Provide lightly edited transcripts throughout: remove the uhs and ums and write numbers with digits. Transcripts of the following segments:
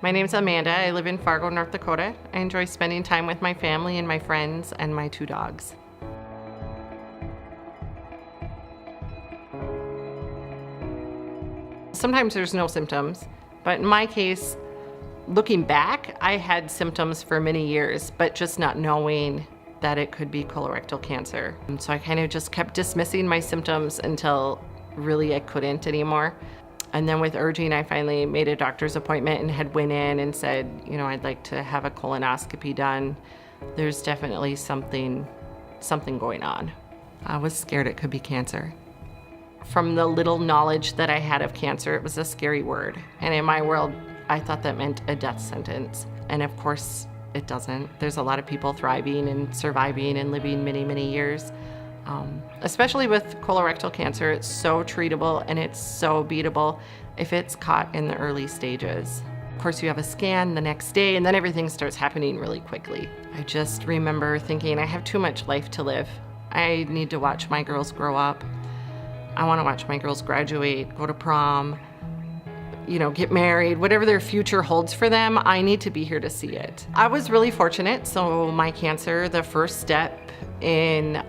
My name's Amanda. I live in Fargo, North Dakota. I enjoy spending time with my family and my friends and my 2 dogs. Sometimes there's no symptoms, but in my case, looking back, I had symptoms for many years, but just not knowing that it could be colorectal cancer. And so I kind of just kept dismissing my symptoms until really I couldn't anymore. And then with urging, I finally made a doctor's appointment and had went in and said, I'd like to have a colonoscopy done. There's definitely something going on. I was scared it could be cancer. From the little knowledge that I had of cancer, it was a scary word. And in my world, I thought that meant a death sentence. And of course, it doesn't. There's a lot of people thriving and surviving and living many, many years. Especially with colorectal cancer, it's so treatable and it's so beatable if it's caught in the early stages. Of course, you have a scan the next day and then everything starts happening really quickly. I just remember thinking, I have too much life to live. I need to watch my girls grow up. I want to watch my girls graduate, go to prom, get married, whatever their future holds for them, I need to be here to see it. I was really fortunate. So my cancer, the first step in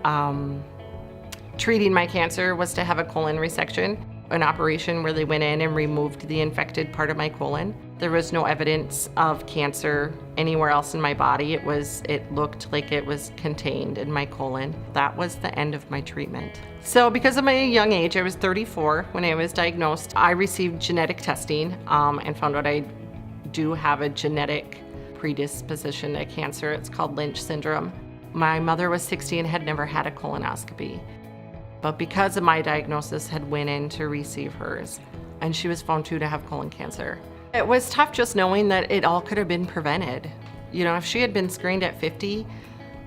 treating my cancer was to have a colon resection, an operation where they went in and removed the infected part of my colon. There was no evidence of cancer anywhere else in my body. It looked like it was contained in my colon. That was the end of my treatment. So because of my young age, I was 34 when I was diagnosed, I received genetic testing and found out I do have a genetic predisposition to cancer. It's called Lynch syndrome. My mother was 60 and had never had a colonoscopy. But because of my diagnosis, had went in to receive hers, and she was found to have colon cancer. It was tough just knowing that it all could have been prevented. If she had been screened at 50,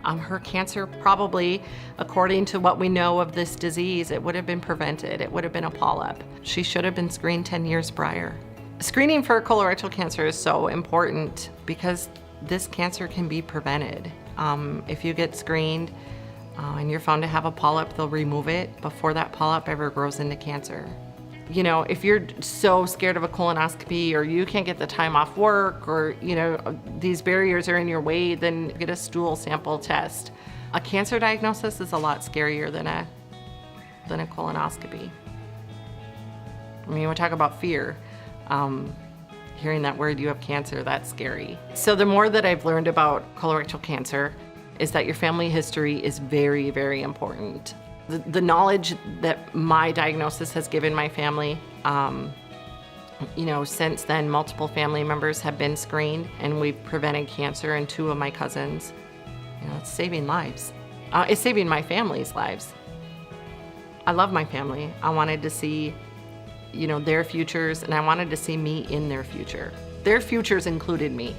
her cancer probably, according to what we know of this disease, it would have been prevented. It would have been a polyp. She should have been screened 10 years prior. Screening for colorectal cancer is so important because this cancer can be prevented. If you get screened and you're found to have a polyp, they'll remove it before that polyp ever grows into cancer. If you're so scared of a colonoscopy or you can't get the time off work or, these barriers are in your way, then get a stool sample test. A cancer diagnosis is a lot scarier than a colonoscopy. We talk about fear. Hearing that word, you have cancer, that's scary. So the more that I've learned about colorectal cancer is that your family history is very, very important. The knowledge that my diagnosis has given my family, since then multiple family members have been screened and we've prevented cancer in 2 of my cousins. It's saving lives. It's saving my family's lives. I love my family. I wanted to see their futures, and I wanted to see me in their future. Their futures included me.